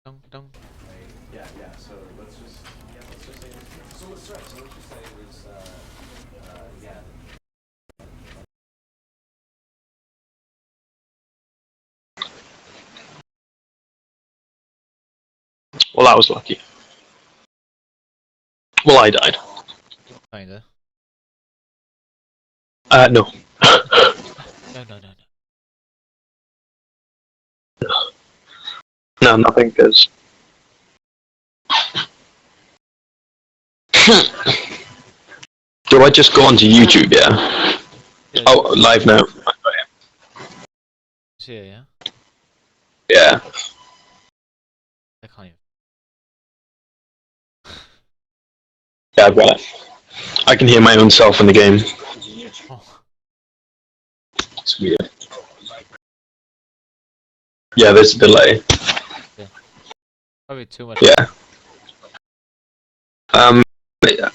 Dong, dong. Yeah. So let's just say. So let's just say it was yeah. Well, I was lucky. Well, I died. Kinda. No. No. No, nothing, because... Do I just go onto YouTube, yeah? Yeah, Oh, live now. it's here, yeah? Yeah. I can't even. Yeah, I've got it. I can hear my own self in the game. Oh, It's weird. Yeah, there's a delay. probably too much. Yeah.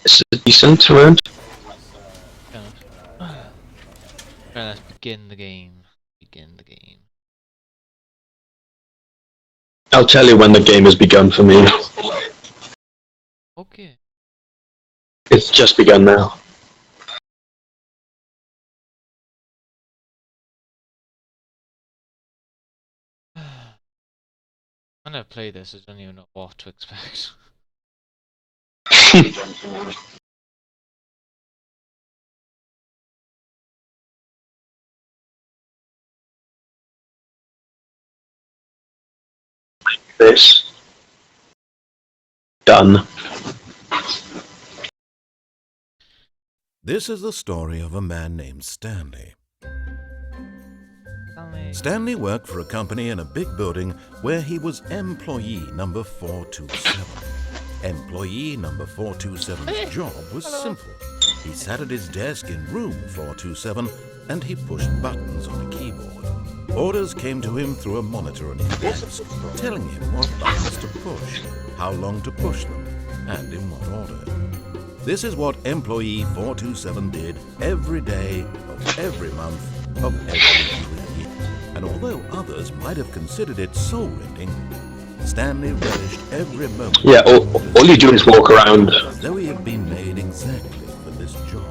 Is it decent around? Fair enough. Right, let's begin the game. I'll tell you when the game has begun for me. Okay. It's just begun now. I never played this, I don't even know what to expect. This. Done. This is the story of a man named Stanley. Stanley. Stanley worked for a company in a big building where he was employee number 427. Employee number 427's job was simple. He sat at his desk in room 427 and he pushed buttons on a keyboard. Orders came to him through a monitor on his desk, telling him what buttons to push, how long to push them, and in what order. This is what employee 427 did every day of every month of every year. And although others might have considered it soul-rending, Stanley relished every moment. Yeah, all you do is walk around. As though he had been made exactly for this job.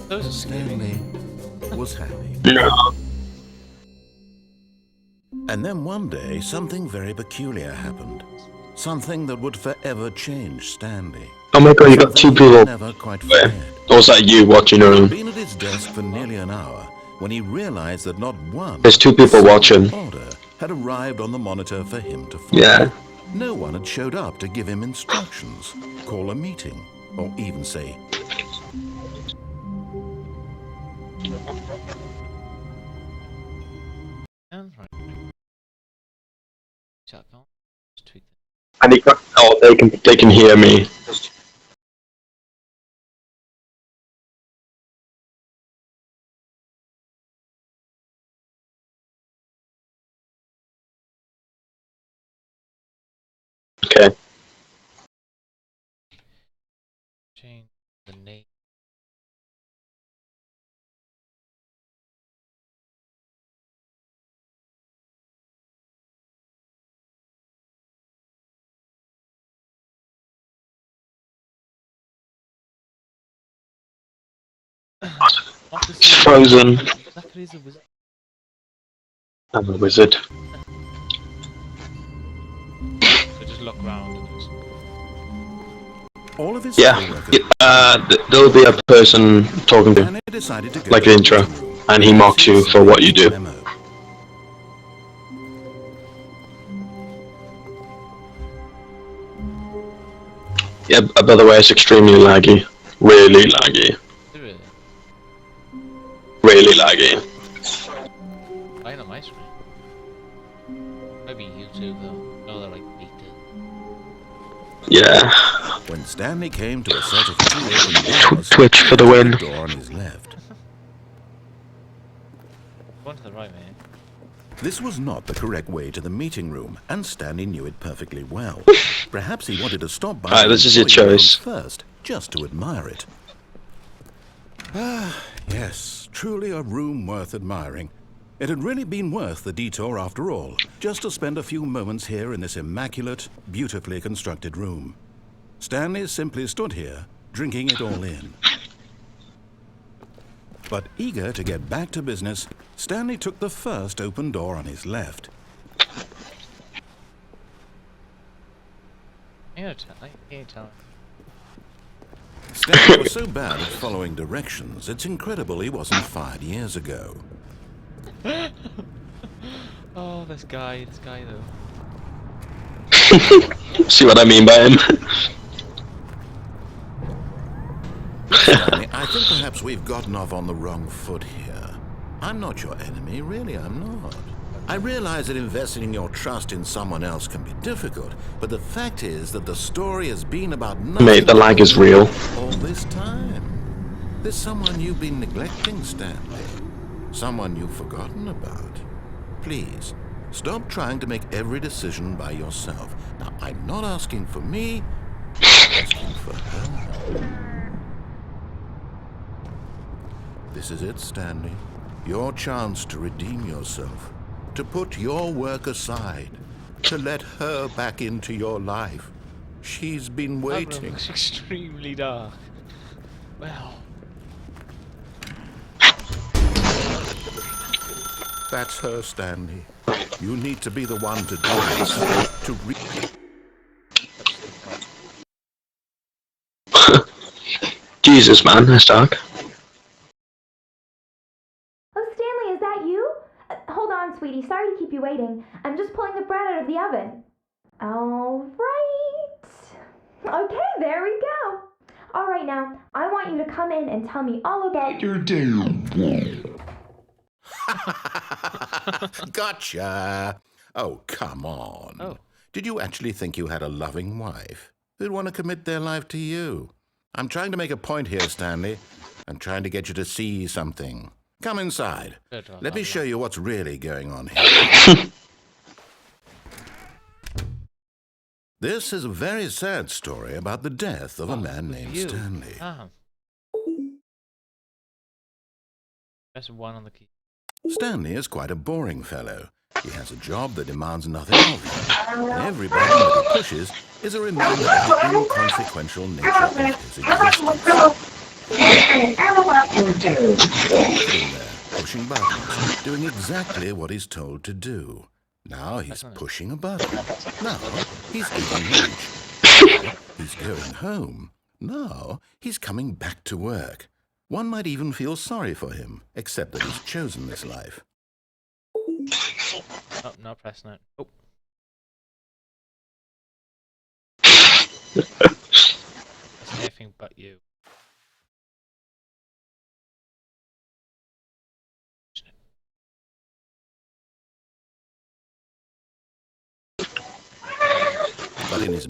Those are scary. Stanley was happy. No. And then one day, something very peculiar happened. Something that would forever change Stanley. Oh my god, you got two people. Never quite forget. Or was that you watching your own? Been at his desk for nearly an hour when he realized that not one There's two people watching. order had arrived on the monitor for him to follow. Yeah. No one had showed up to give him instructions, call a meeting, or even say, And right. Chat now. Just tweak that. And they can hear me. Okay. Change the name. It's frozen. Exactly as a wizard. I'm a wizard. So just look around and just. all of his Yeah. coworkers. There'll be a person talking to, Stanley decided to go like to the the intro, meeting room and he mocks you for what you do. memo. Yeah, by the way, it's extremely laggy. Really laggy. Really? Really laggy. Fine on my screen. Maybe YouTube though. No, they're like beat it. Yeah. When Stanley came to a set of two open doors, Twitch for the win. the door on his left. One to the right, man. This was not the correct way to the meeting room, and Stanley knew it perfectly well. Perhaps he wanted to stop by Alright, the this is your employee lounge choice. first, just to admire it. Ah, yes, truly a room worth admiring. It had really been worth the detour after all, just to spend a few moments here in this immaculate, beautifully constructed room. Stanley simply stood here, drinking it all in. But eager to get back to business, Stanley took the first open door on his left. You can't tell. Stanley was so bad at following directions, it's incredible he wasn't fired years ago. Oh, this guy though. See what I mean by him? Stanley, I think perhaps we've gotten off on the wrong foot here. I'm not your enemy, really, I'm not. I realize that investing your trust in someone else can be difficult, but the fact is that the story has been about nothing. Mate, the lag is real. All this time. There's someone you've been neglecting, Stanley. Someone you've forgotten about. Please, stop trying to make every decision by yourself. Now, I'm not asking for me, I'm asking for her. This is it, Stanley. Your chance to redeem yourself. To put your work aside. To let her back into your life. She's been That room waiting. looks extremely dark. Well. That's her, Stanley. You need to be the one to do this. To Jesus, man, that's dark. Oh, Stanley, is that you? Hold on, sweetie. Sorry to keep you waiting. I'm just pulling the bread out of the oven. All right. Okay, there we go. All right, now, I want you to come in and tell me all about your day. Gotcha. Oh, come on. Oh. Did you actually think you had a loving wife who'd want to commit their life to you? I'm trying to make a point here, Stanley. I'm trying to get you to see something. Come inside. Let me show you what's really going on here. This is a very sad story about the death of a man named Stanley. Press 1 on the key. Stanley is quite a boring fellow. He has a job that demands nothing of him. And every button that he pushes is a reminder of the inconsequential nature of his existence. Sitting there, pushing buttons, doing exactly what he's told to do. Now he's pushing a button. Now he's eating lunch. Now he's going home. Now he's coming back to work. One might even feel sorry for him, except that he's chosen this life. Oh, no, press no. Oh. It's anything but you. But in his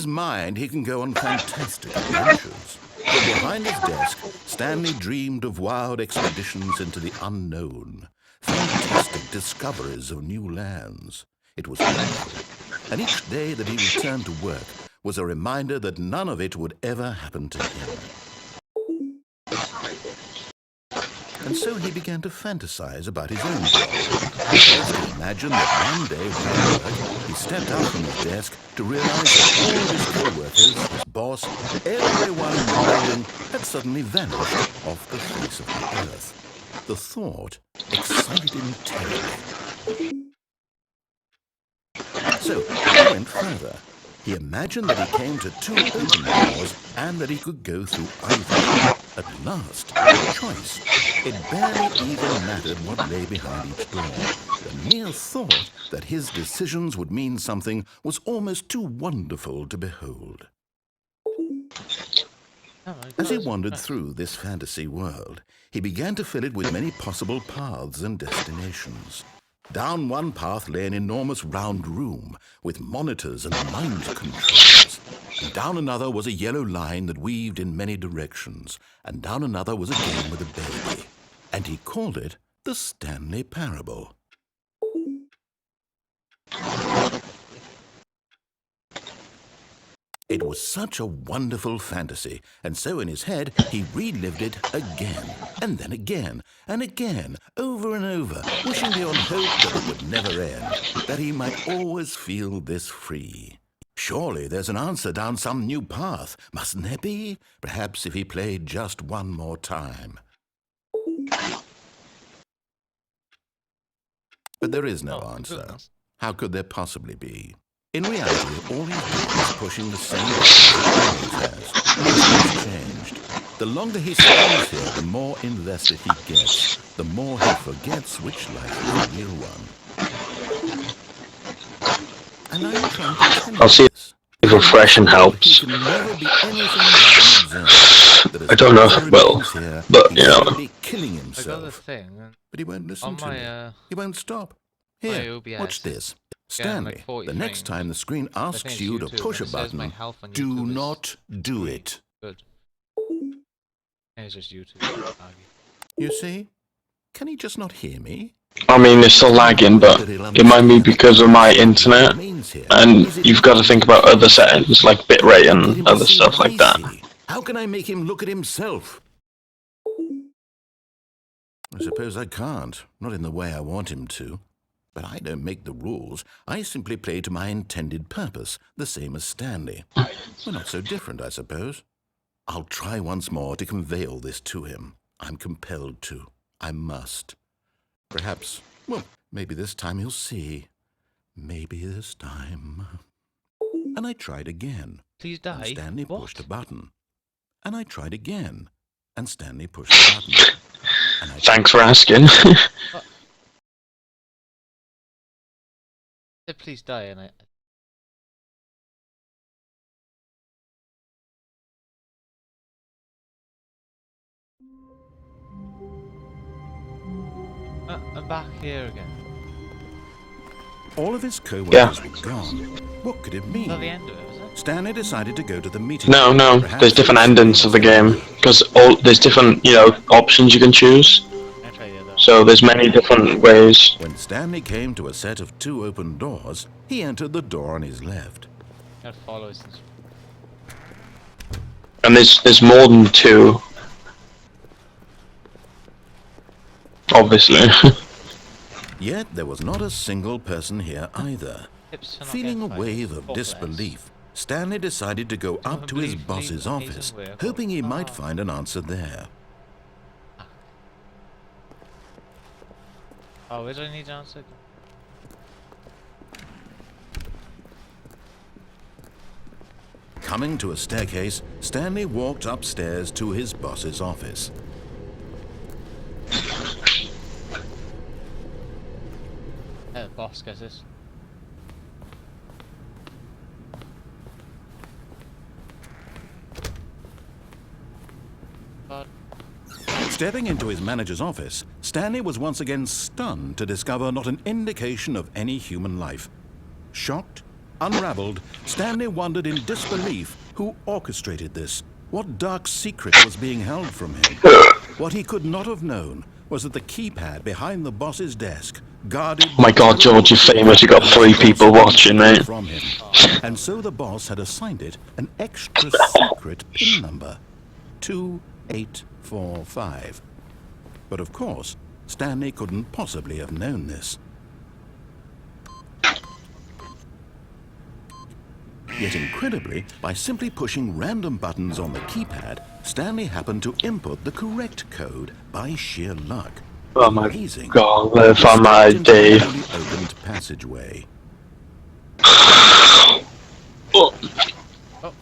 mind, he can go on fantastic adventures. But behind his desk, Stanley dreamed of wild expeditions into the unknown, fantastic discoveries of new lands. It was wonderful, and each day that he returned to work was a reminder that none of it would ever happen to him. And so he began to fantasize about his own job. He started to imagine that one day while at work, he stepped out from his desk to realize that all his co-workers, his boss, everyone in the building had suddenly vanished off the face of the earth. The thought excited him terribly. So he went further. He imagined that he came to 2 open doors and that he could go through either. At last, choice. It barely even mattered what lay behind each door. The mere thought that his decisions would mean something was almost too wonderful to behold. As he wandered through this fantasy world, he began to fill it with many possible paths and destinations. Down one path lay an enormous round room with monitors and mind controls. And down another was a yellow line that weaved in many directions. And down another was a game with a baby. And he called it the Stanley Parable. It was such a wonderful fantasy, and so in his head he relived it again, and then again, and again, over and over, wishing beyond hope that it would never end, that he might always feel this free. Surely there's an answer down some new path, mustn't there be? Perhaps if he played just one more time. But there is no answer. Goodness. How could there possibly be? In reality, all he's doing is pushing the same buttons he always has. Nothing's changed. The longer he spends here, the more invested he gets, the more he forgets which life is the real one. And I'm trying to tell you I'll see this. if refreshing helps. He can never be anything but an observer. That as I don't know if long as it will, he remains here, but, he's you know. slowly killing I got the himself. thing. But he won't listen On to my, me. He won't stop. Here, OBS, watch this. getting like Stanley, 40 the next frames. time the screen I asks think it's you to YouTube, push a and it says my button, health on do YouTube is not do it. Good. It's just YouTube. You see? Can he just not hear me? I mean, it's still lagging, but it might be because of my internet, and you've got to think about other settings like bitrate and other stuff like that. How can I make him look at himself? I suppose I can't, not in the way I want him to. But I don't make the rules. I simply play to my intended purpose, the same as Stanley. We're not so different, I suppose. I'll try once more to convey all this to him. I'm compelled to. I must. Perhaps, well, maybe this time he'll see. Maybe this time. And I tried again. Please And die. Stanley What? pushed a button. And I tried again. And Stanley pushed a button. And I Thanks for asking. Said please die, and I. I'm back here again. All of his co-workers Yeah. were gone. What could it Is that the mean? end of it, was it? Stanley decided to go to the meeting. No, Perhaps there's different it's endings of the game, because there's different, options you can choose. I try the other. So there's many different ways. When Stanley came to a set of 2 open doors, he entered the door on his left. Gotta follow his. And there's more than 2. Obviously. Yet there was not a single person here either. Tips for not Feeling a getting fired. wave of Or less. disbelief, Stanley decided to go up to his believe boss's leave office, amazing work. hoping he might Ah. find an answer there. Oh, where do I need to answer? Coming to a staircase, Stanley walked upstairs to his boss's office. Boss, guess this. God. Stepping into his manager's office, Stanley was once again stunned to discover not an indication of any human life. Shocked, unraveled, Stanley wondered in disbelief who orchestrated this. What dark secret was being held from him? What he could not have known was that the keypad behind the boss's desk guarded... Oh my God, George, you're famous. You got 3 people watching, mate. From him. And so the boss had assigned it an extra secret PIN number. 2845. But of course, Stanley couldn't possibly have known this. Yet incredibly, by simply pushing random buttons on the keypad, Stanley happened to input the correct code by sheer luck. Oh my Amazing. God, live on my He stepped into day. a newly opened passageway. Oh. Oh, oh.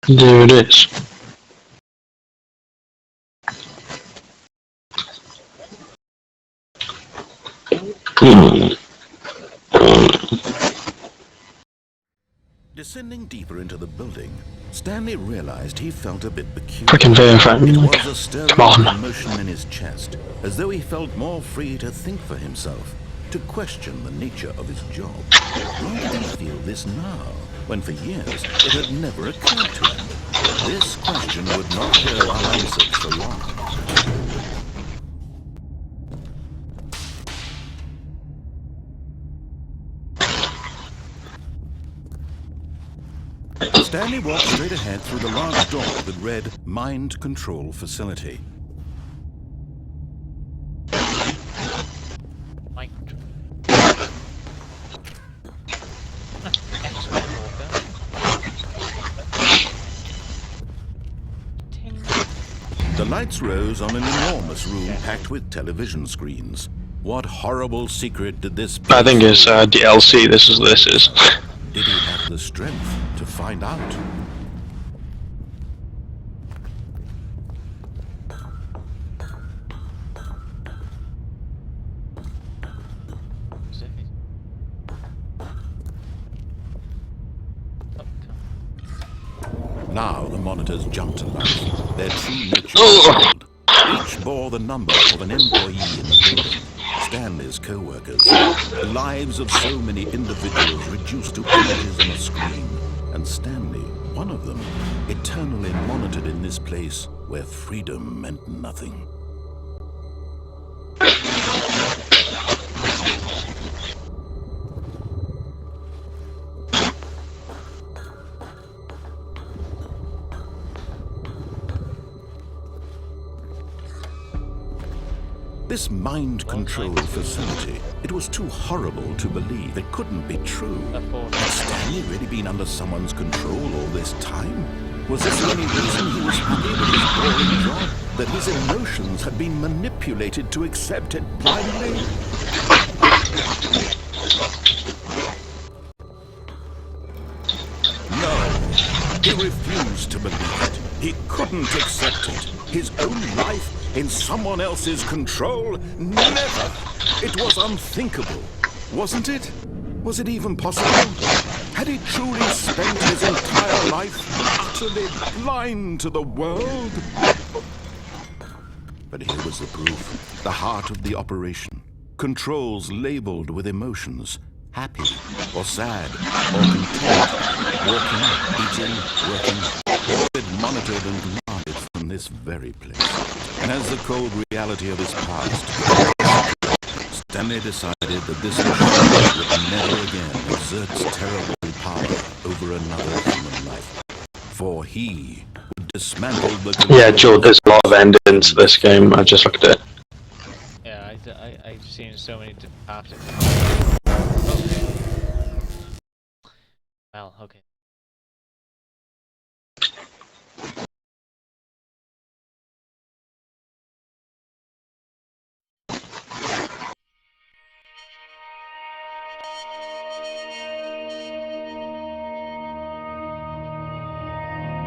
There it is. Descending deeper into the building, Stanley realized he felt a bit peculiar. Freaking verify me, It like. was a stirring Come on. emotion in his chest, as though he felt more free to think for himself. to question the nature of his job. Why did he feel this now, when for years it had never occurred to him? This question would not go unanswered for long. Stanley walked straight ahead through the large door that read Mind Control Facility. Mind control. The lights rose on an enormous room packed with television screens. What horrible secret did this... I think it's DLC. This is. Did he have the strength to find out? Now the monitors jumped to life. Their true nature revealed. Each bore the number of an employee in the building. Stanley's co-workers. The lives of so many individuals reduced to images on a screen. And Stanley, one of them, eternally monitored in this place where freedom meant nothing. This mind control facility, it was too horrible to believe. It couldn't be true. Had Stanley really been under someone's control all this time? Was this the only reason he was happy with his boring job? That his emotions had been manipulated to accept it blindly? No, he refused to believe it. He couldn't accept it. His own life in someone else's control? Never! It was unthinkable, wasn't it? Was it even possible? Had he truly spent his entire life utterly blind to the world? But here was the proof, the heart of the operation. Controls labeled with emotions, happy or sad or content, walking, eating, working, all it monitored and commanded from this very place. And as the cold reality of his past, Stanley decided that this machine would never again exert its terrible power over another human life. For he would dismantle the... Yeah, Joe, there's a lot of endings to this game. I just looked at it. Yeah, I've seen so many different paths. Okay. Well, okay.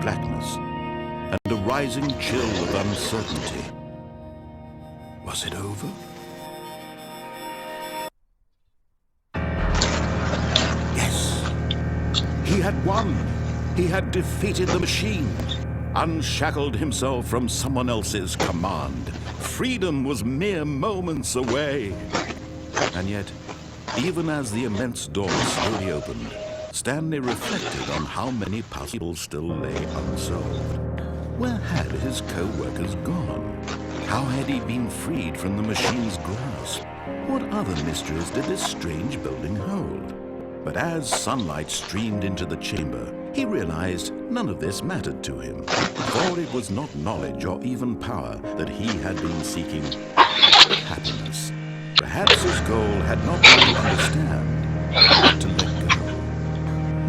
Blackness and a rising chill of uncertainty. Was it over? Yes. He had won. He had defeated the machine, unshackled himself from someone else's command. Freedom was mere moments away. And yet, even as the immense door slowly opened, Stanley reflected on how many puzzles still lay unsolved. Where had his co-workers gone? How had he been freed from the machine's grasp? What other mysteries did this strange building hold? But as sunlight streamed into the chamber, he realized none of this mattered to him, for it was not knowledge or even power that he had been seeking, but happiness. Perhaps his goal had not been to understand, but to let go.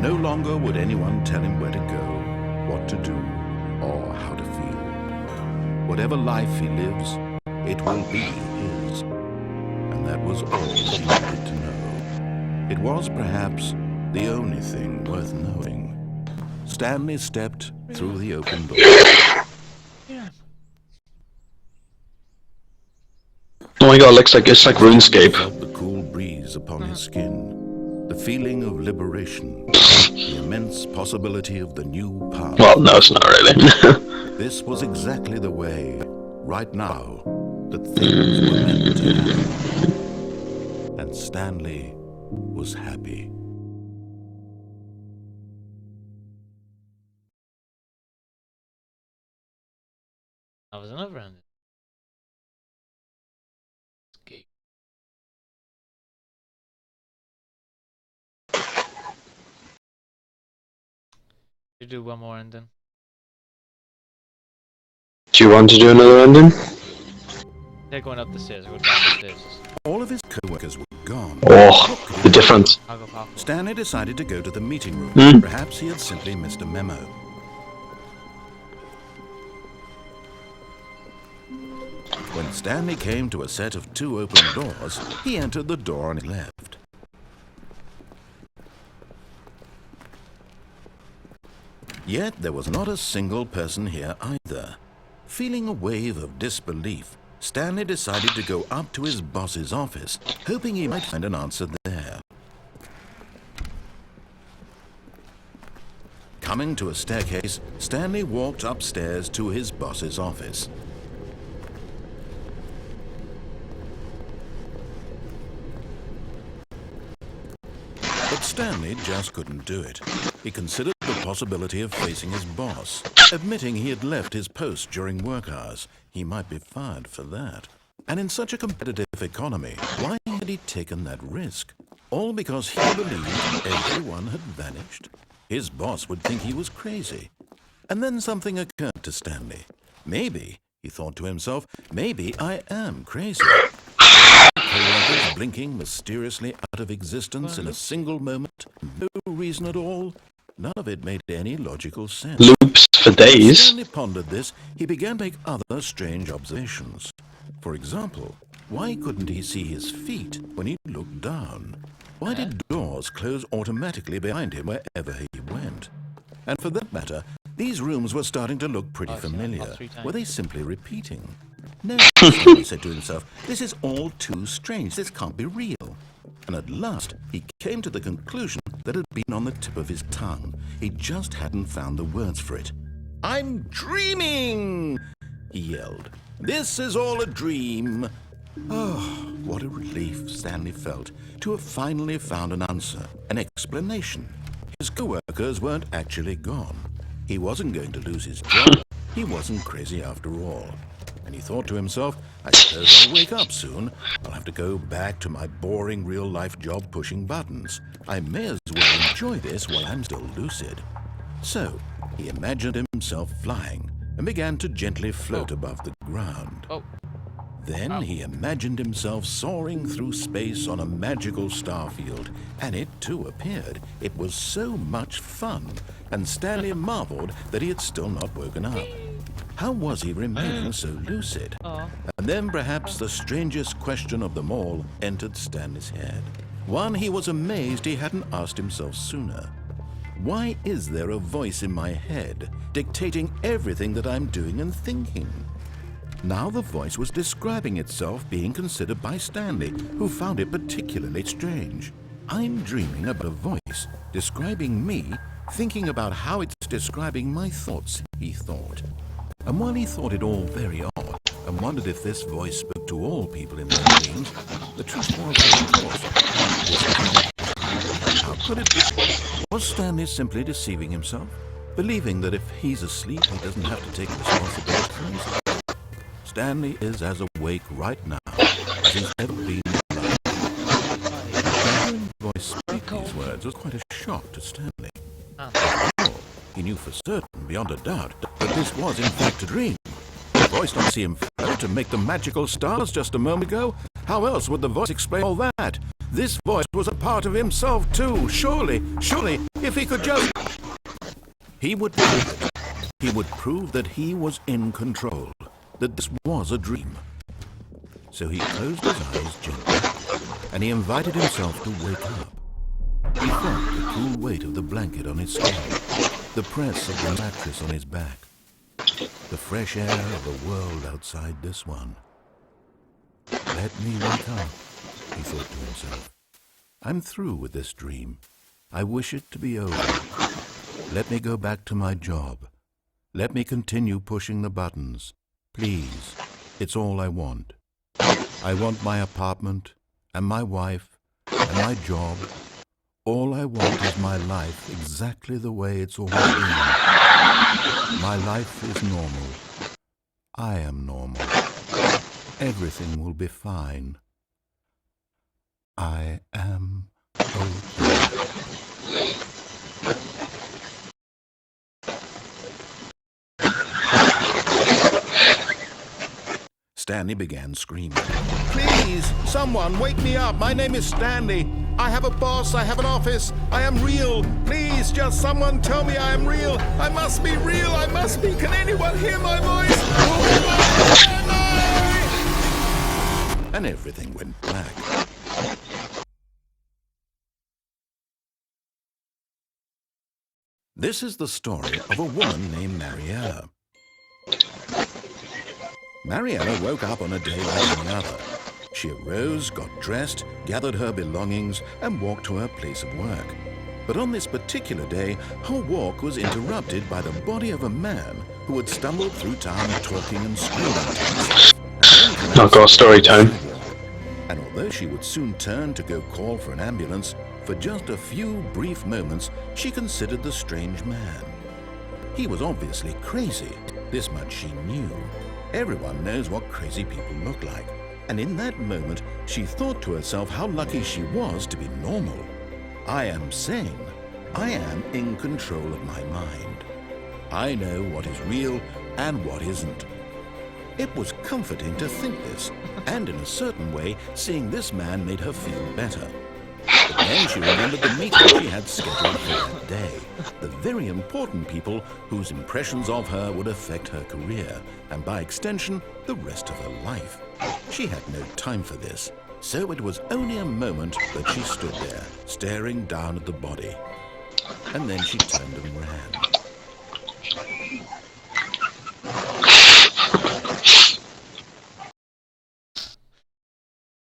No longer would anyone tell him where to go, what to do, or how to feel. Whatever life he lives, it will be his. And that was all he needed to know. It was perhaps the only thing worth knowing. Stanley stepped through the open door. Oh my god, it's like RuneScape. Felt the cool breeze upon his skin, the feeling of liberation, the immense possibility of the new path. Well, no, it's not really. This was exactly the way, right now, that things were meant to happen. And Stanley was happy. That was another ending. Escape. You do one more ending. Do you want to do another ending? They're going up the stairs. Go down the stairs. All of his co-workers were gone. Oh, the difference. I'll go half. Stanley decided to go to the meeting room. Hmm. Perhaps he had simply missed a memo. When Stanley came to a set of 2 open doors, he entered the door on his left. Yet there was not a single person here either. Feeling a wave of disbelief, Stanley decided to go up to his boss's office, hoping he might find an answer there. Coming to a staircase, Stanley walked upstairs to his boss's office. But Stanley just couldn't do it. He considered the possibility of facing his boss. Admitting he had left his post during work hours, he might be fired for that. And in such a competitive economy, why had he taken that risk? All because he believed everyone had vanished? His boss would think he was crazy. And then something occurred to Stanley. Maybe, he thought to himself, maybe I am crazy. Co-workers blinking mysteriously out of existence in a single moment, no reason at all. None of it made any logical sense. Loops for As days. Stanley pondered this, he began to make other strange observations. For example, why couldn't he see his feet when he looked down? Why did doors close automatically behind him wherever he went? And for that matter, these rooms were starting to look pretty familiar. Were they simply repeating? No, Stanley said to himself, this is all too strange. This can't be real. And at last, he came to the conclusion that had been on the tip of his tongue. He just hadn't found the words for it. I'm dreaming! He yelled. This is all a dream. Oh, what a relief Stanley felt to have finally found an answer, an explanation. His co-workers weren't actually gone. He wasn't going to lose his job. He wasn't crazy after all. And he thought to himself, I suppose I'll wake up soon. I'll have to go back to my boring real-life job pushing buttons. I may as well enjoy this while I'm still lucid. So, he imagined himself flying and began to gently float above the ground. Then he imagined himself soaring through space on a magical starfield, and it too appeared. It was so much fun, and Stanley marveled that he had still not woken up. How was he remaining so lucid? And then perhaps the strangest question of them all entered Stanley's head. One he was amazed he hadn't asked himself sooner. Why is there a voice in my head dictating everything that I'm doing and thinking? Now the voice was describing itself being considered by Stanley, who found it particularly strange. I'm dreaming about a voice describing me, thinking about how it's describing my thoughts, he thought. And while he thought it all very odd, and wondered if this voice spoke to all people in their dreams, the truth was, of course, how could it be? Was Stanley simply deceiving himself, believing that if he's asleep, he doesn't have to take responsibility for himself? Stanley is as awake right now as he's ever been alive. Hearing the voice speak these words was quite a shock to Stanley. After all, he knew for certain, beyond a doubt, that this was in fact a dream. The voice not see him float and make the magical stars just a moment ago. How else would the voice explain all that? This voice was a part of himself too. Surely, if he could just... He would prove it. He would prove that he was in control, that this was a dream. So he closed his eyes gently, and he invited himself to wake up. He felt the cool weight of the blanket on his skin, the press of the mattress on his back, the fresh air of the world outside this one. Let me wake up, he thought to himself. I'm through with this dream. I wish it to be over. Let me go back to my job. Let me continue pushing the buttons. Please, it's all I want. I want my apartment, and my wife, and my job. All I want is my life exactly the way it's always been. My life is normal. I am normal. Everything will be fine. I am okay. Stanley began screaming. Please, someone, wake me up. My name is Stanley. I have a boss. I have an office. I am real. Please, just someone tell me I am real. I must be real. I must be. Can anyone hear my voice? Who am I? And everything went black. This is the story of a woman named Mariella. Mariella woke up on a day like any other. She arose, got dressed, gathered her belongings, and walked to her place of work. But on this particular day, her walk was interrupted by the body of a man who had stumbled through town talking and screaming to himself. I've got a story time. And although she would soon turn to go call for an ambulance, for just a few brief moments, she considered the strange man. He was obviously crazy. This much she knew. Everyone knows what crazy people look like. And in that moment, she thought to herself how lucky she was to be normal. I am sane. I am in control of my mind. I know what is real and what isn't. It was comforting to think this, and in a certain way, seeing this man made her feel better. But then she remembered the meeting she had scheduled for that day. The very important people whose impressions of her would affect her career, and by extension, the rest of her life. She had no time for this, so it was only a moment that she stood there, staring down at the body. And then she turned and ran.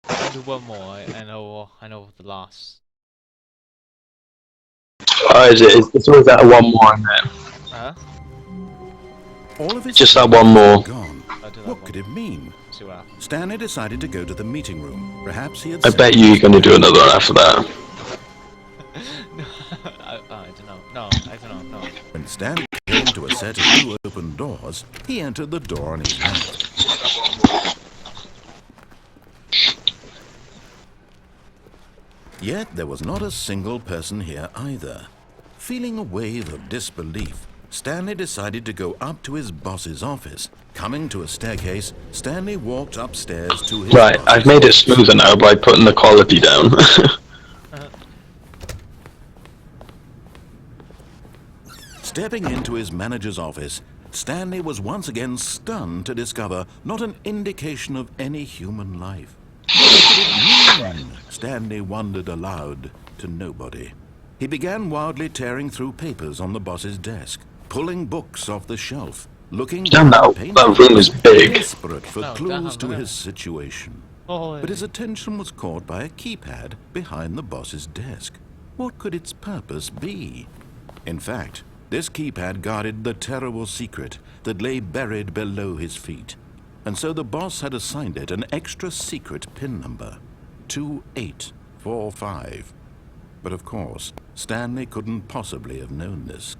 I'll do one more. I know the last. Oh, is it? It's always that one more in there. Huh? All of his Just that one more. gone. I'll do that What one. could it mean? See what happens. Stanley decided to go to the meeting room. Perhaps he had I bet you're going to do another one after that. I don't know. No, I don't know. No. When Stanley came to a set of two open doors, he entered the door on his right. Yet there was not a single person here either. Feeling a wave of disbelief, Stanley decided to go up to his boss's office. Coming to a staircase, Stanley walked upstairs to his Right, boss's I've made it office. smoother now by putting the quality down. Stepping into his manager's office, Stanley was once again stunned to discover not an indication of any human life. What could it mean? Stanley wondered aloud to nobody. He began wildly tearing through papers on the boss's desk, pulling books off the shelf, looking Damn, down that room is big. desperate for Oh, clues damn, to yeah. his situation. Oh, But his attention was caught by a keypad behind the boss's desk. What could its purpose be? In fact, this keypad guarded the terrible secret that lay buried below his feet. And so the boss had assigned it an extra secret PIN number, 2845. But of course, Stanley couldn't possibly have known this.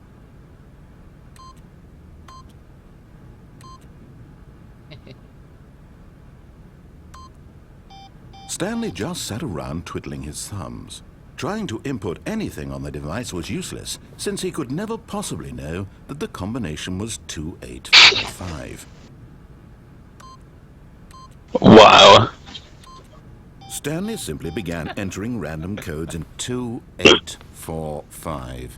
Stanley just sat around twiddling his thumbs. Trying to input anything on the device was useless, since he could never possibly know that the combination was 2845. Wow. Stanley simply began entering random codes in 2845.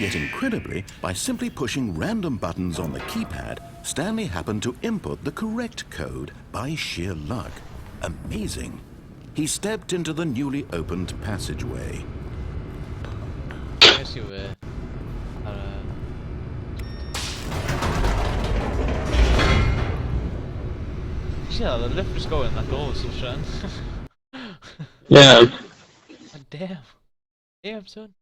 Yet incredibly, by simply pushing random buttons on the keypad, Stanley happened to input the correct code by sheer luck. Amazing. He stepped into the newly opened passageway. I guess you were. Yeah, the lift was going, that door was still shutting. Yeah. Damn. Damn, son.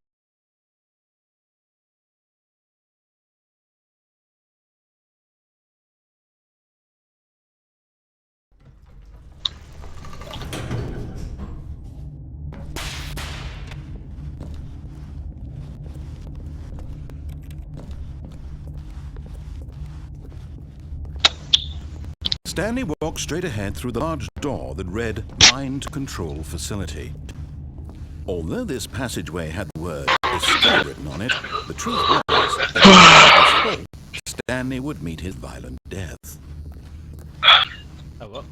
Stanley walked straight ahead through the large door that read Mind Control Facility. Although this passageway had the word "escape" written on it, the truth was that at this point, Stanley would meet his violent death. Oh, well.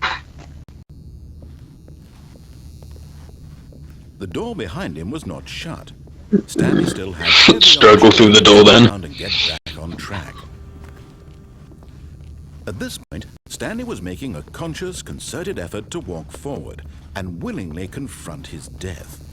The door behind him was not shut. Stanley still had every Struggle through the door then. and get back on track. At this point, Stanley was making a conscious, concerted effort to walk forward and willingly confront his death.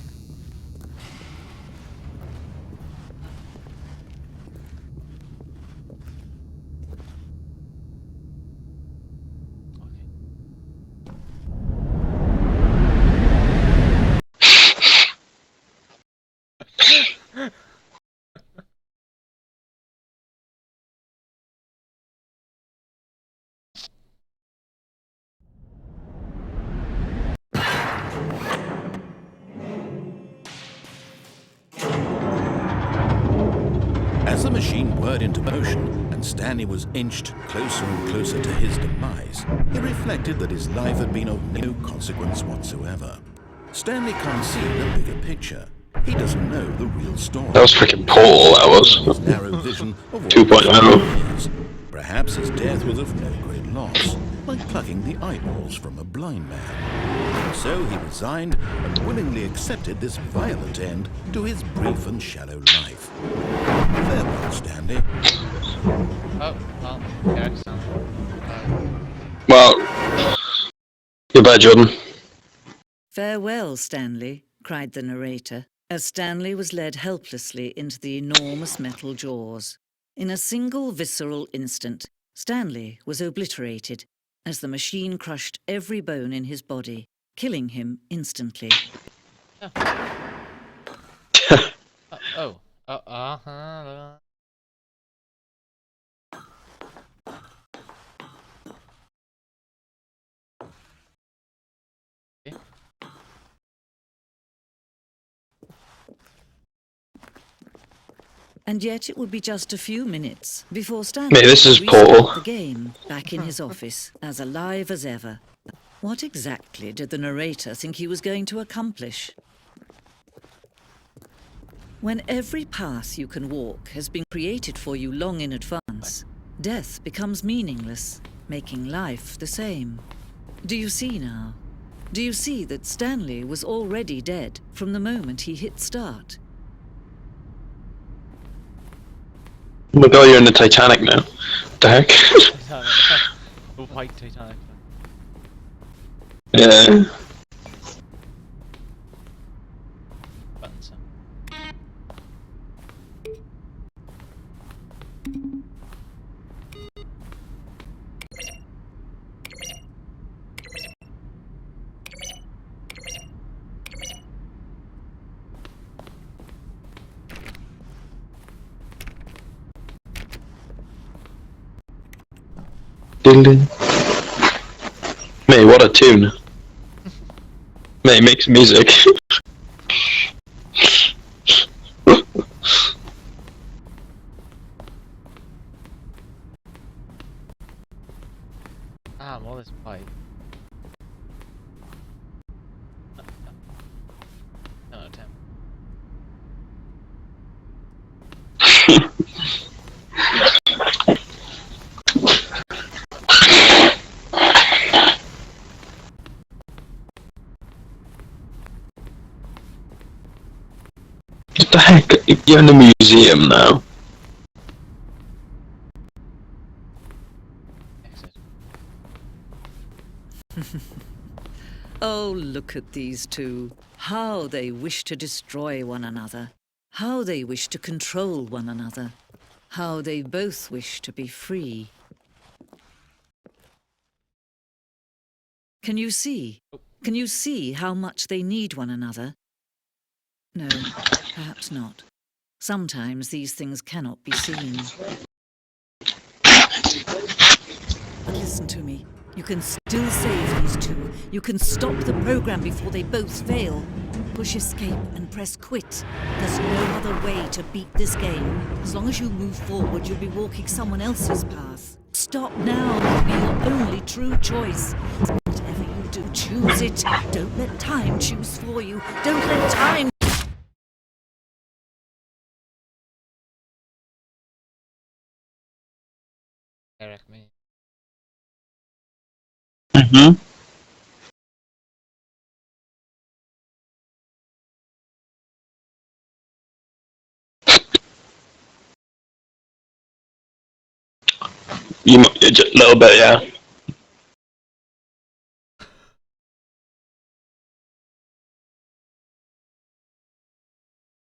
As the machine whirred into motion and Stanley was inched closer and closer to his demise, he reflected that his life had been of no consequence whatsoever. Stanley can't see the bigger picture. He doesn't know the real story. That was freaking Portal, that was. His narrow vision of what 2.0. is. Perhaps his death was of no great loss, like plucking the eyeballs from a blind man. So he resigned and willingly accepted this violent end to his brief and shallow life. Farewell, Stanley. Oh, well, yeah, it's done. Well, goodbye, Jordan. Farewell, Stanley, cried the narrator, as Stanley was led helplessly into the enormous metal jaws. In a single visceral instant, Stanley was obliterated as the machine crushed every bone in his body, killing him instantly. And yet it would be just a few minutes before Stanley Mate, this is would restart Portal. the game back in his office, as alive as ever. What exactly did the narrator think he was going to accomplish? When every path you can walk has been created for you long in advance, death becomes meaningless, making life the same. Do you see now? Do you see that Stanley was already dead from the moment he hit start? Oh my god, you're in the Titanic now. What the heck? The white Titanic. Yeah. Buttons. Ding ding. Mate, what a tune. Mate, makes music. Ah, all this pipe. No attempt. What the heck? You're in the museum now. Exit. Oh, look at these two. How they wish to destroy one another. How they wish to control one another. How they both wish to be free. Can you see? Can you see how much they need one another? No, perhaps not. Sometimes these things cannot be seen. But listen to me. You can still save these two. You can stop the program before they both fail. Push escape and press quit. There's no other way to beat this game. As long as you move forward, you'll be walking someone else's path. stop now may be your only true choice. Whatever you do, choose it. Don't let time choose for you. Don't let time... Eric, me. Mhm. A little bit, yeah.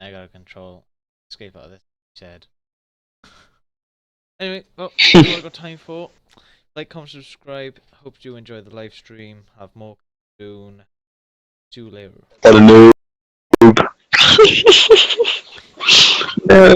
I gotta control. Escape out of this. He said. Anyway, well, that's all I got time for. Like, comment, subscribe. Hope you enjoy the live stream. Have more soon. See you later. What a noob. Yeah,